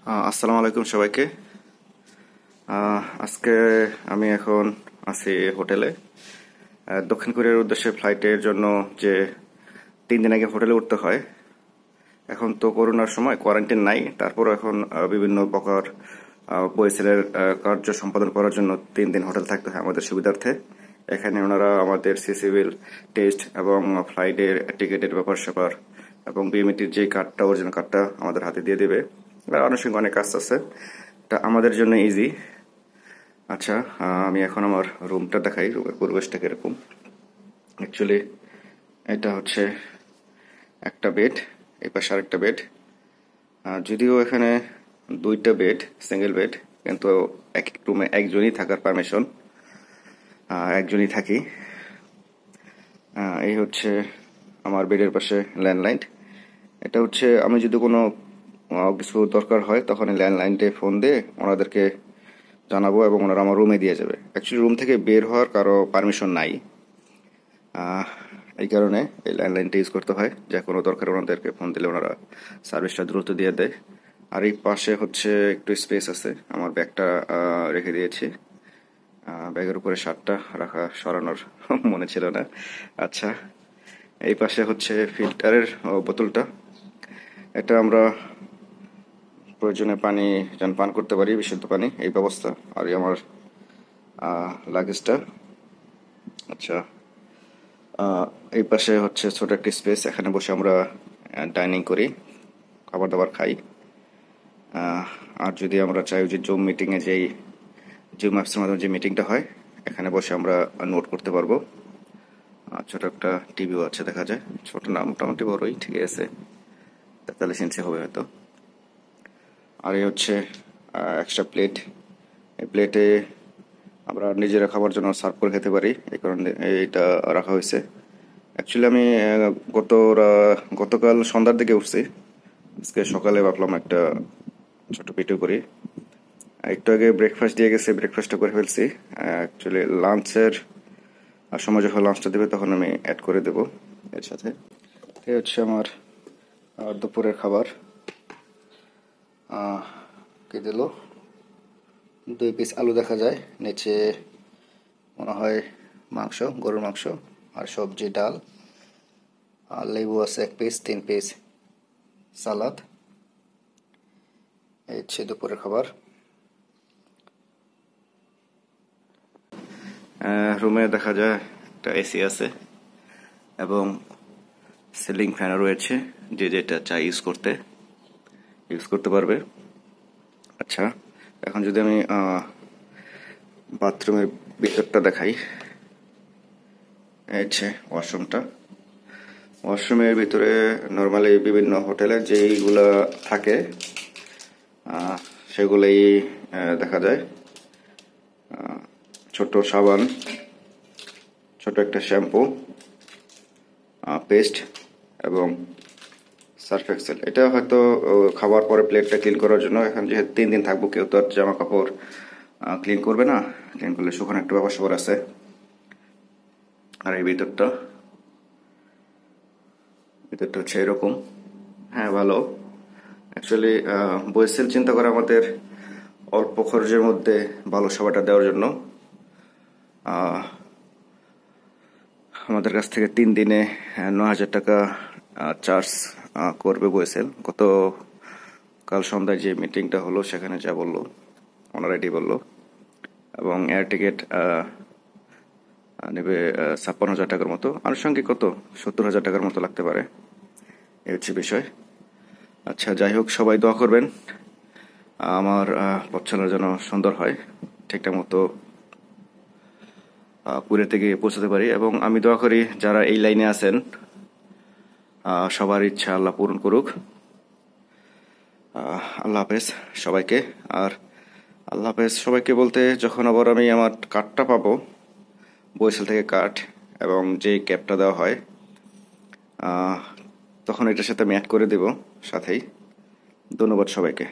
আসসালামু আলাইকুম সবাইকে। আজকে আমি এখন আছি হোটেলে। দক্ষিণ কোরিয়ার উদ্দেশ্যে ফ্লাইটের জন্য যে 3 দিন আগে হোটেলে উঠতে হয়। এখন তো করোনার সময় কোয়ারেন্টাইন নাই, তারপরও এখন বিভিন্ন প্রকার বইসেলের কার্য সম্পাদন করার জন্য 3 দিন হোটেল থাকতে হয় আমাদের সুবিধার্থে। এখানে ওনারা আমাদের সিসিভিল টেস্ট এবং ফ্লাইটের টিকিটের ব্যাপার স্যাপার এবং বিএমইটির যে কার্ডটা, অরিজিনাল কার্ডটা আমাদের হাতে দিয়ে দেবে। আনুষঙ্গিক অনেক কাজ আছে, এটা আমাদের জন্য ইজি। আচ্ছা, আমি এখন আমার রুমটা দেখাই, রুমের পরিবেশটা কিরকম। অ্যাকচুয়ালি এটা হচ্ছে একটা বেড, এই পাশে আরেকটা বেড। যদিও এখানে 2টা বেড, সিঙ্গেল বেড, কিন্তু এক এক রুমে একজনই থাকার পারমিশন, একজনই থাকি। এই হচ্ছে আমার বেডের পাশে ল্যান্ডলাইন। এটা হচ্ছে আমি যদি কোনো কিছু দরকার হয় তখন ল্যান্ডলাইনটে ফোন দিয়ে ওনাদেরকে জানাবো এবং ওনারা আমার রুমে দিয়ে যাবে। অ্যাকচুয়ালি রুম থেকে বের হওয়ার কারো পারমিশন নাই, এই কারণে এই ল্যান্ডলাইনটা ইউজ করতে হয়। যে কোনো দরকার ওনাদেরকে ফোন দিলে ওনারা সার্ভিসটা দ্রুত দিয়ে দেয়। আর এই পাশে হচ্ছে একটু স্পেস আছে, আমার ব্যাগটা রেখে দিয়েছি। ব্যাগের উপরে শার্টটা রাখা সরানোর মনে ছিল না। আচ্ছা, এই পাশে হচ্ছে ফিল্টারের বোতলটা, এটা আমরা প্রয়োজনে পানি যেন পান করতে পারি, বিশুদ্ধ পানি, এই ব্যবস্থা। আর আমার লাগেজটা। আচ্ছা, এই পাশে হচ্ছে ছোট একটা স্পেস, এখানে বসে আমরা ডাইনিং করি, খাবার দাবার খাই। আর যদি আমরা চাই যে জুম মিটিংয়ে যেই জুম অ্যাপসের মাধ্যমে যে মিটিংটা হয়, এখানে বসে আমরা নোট করতে পারবো। ছোট একটা টিভিও আছে, দেখা যায়, ছোট না, মোটামুটি বড়ই, ঠিক আছে, 43 ইঞ্চি হবে হয়তো। আর এই হচ্ছে এক্সট্রা প্লেট, এই প্লেটে আমরা নিজেরা খাবার জন্য সার্ভ করে খেতে পারি, এই কারণে এইটা রাখা হয়েছে। অ্যাকচুয়ালি আমি গতকাল সন্ধ্যার দিকে উঠছি, আজকে সকালে ভাবলাম একটা ছোট পিঠে করি। একটু আগে ব্রেকফাস্ট দিয়ে গেছে, ব্রেকফাস্টটা করে ফেলছি। অ্যাকচুয়ালি লাঞ্চের সময় যখন লাঞ্চটা দেবে তখন আমি অ্যাড করে দেব এর সাথে। এই হচ্ছে আমার দুপুরের খাবার। কি দিল, 2 পিস আলু দেখা যায়, নিচে মনে হয় মাংস, গরুর মাংস, আর সবজি, ডাল, আর লেবু আছে 1 পিস, 3 পিস সালাদ। এই হচ্ছে দুপুরের খাবার। রুমে দেখা যায় একটা এসি আছে এবং সিলিং ফ্যানও রয়েছে, যে যেটা চাই ইউজ করতে পারবে। আচ্ছা, এখন যদি আমি বাথরুমের ভিতরটা দেখাই, এই হচ্ছে ওয়াশরুমটা। ওয়াশরুমের ভিতরে নর্মালি বিভিন্ন হোটেলে যেইগুলা থাকে সেগুলোই দেখা যায়। ছোট সাবান, ছোট একটা শ্যাম্পু, পেস্ট এবং সার্ফ এক্সেল। এটা হয়তো খাবার পরে প্লেটটা ক্লিন করার জন্য। এখন যেহেতু 3 দিন থাকবো, কেউ তো আর জামা কাপড় ক্লিন করবে না, ক্লিন করলে শুকানো একটা ব্যাপার স্যাপার আছে। আর এই ভিতরটা হচ্ছে এরকম। হ্যাঁ, ভালো। অ্যাকচুয়ালি বইসেল চিন্তা করে আমাদের অল্প খরচের মধ্যে ভালো সেবাটা দেওয়ার জন্য আমাদের কাছ থেকে 3 দিনে 9,000 টাকা চার্জ করবে বইসেল। কাল সন্ধ্যায় যে মিটিংটা হলো সেখানে যা বললো ওনারা এটি বললো, এবং এয়ার টিকিট নেবে 56,000 টাকার মতো, আনুষঙ্গিক কত 70,000 টাকার মতো লাগতে পারে। এই হচ্ছে বিষয়। আচ্ছা, যাই হোক, সবাই দোয়া করবেন আমার পথ চলার যেন সুন্দর হয়, ঠিকঠাক মতো পুরীতে গিয়ে পৌঁছাতে পারি। এবং আমি দোয়া করি যারা এই লাইনে আছেন সবার ইচ্ছা আল্লাহ পূরণ করুক। আল্লাহ হাফেজ সবাইকে। আর আল্লাহ হাফেজ সবাইকে বলতে, যখন আবার আমি আমার কার্ডটা পাবো, বরিশাল থেকে কার্ড এবং যে ক্যাবটা দেওয়া হয়, তখন এটার সাথে আমি অ্যাড করে দেব সাথেই। ধন্যবাদ সবাইকে।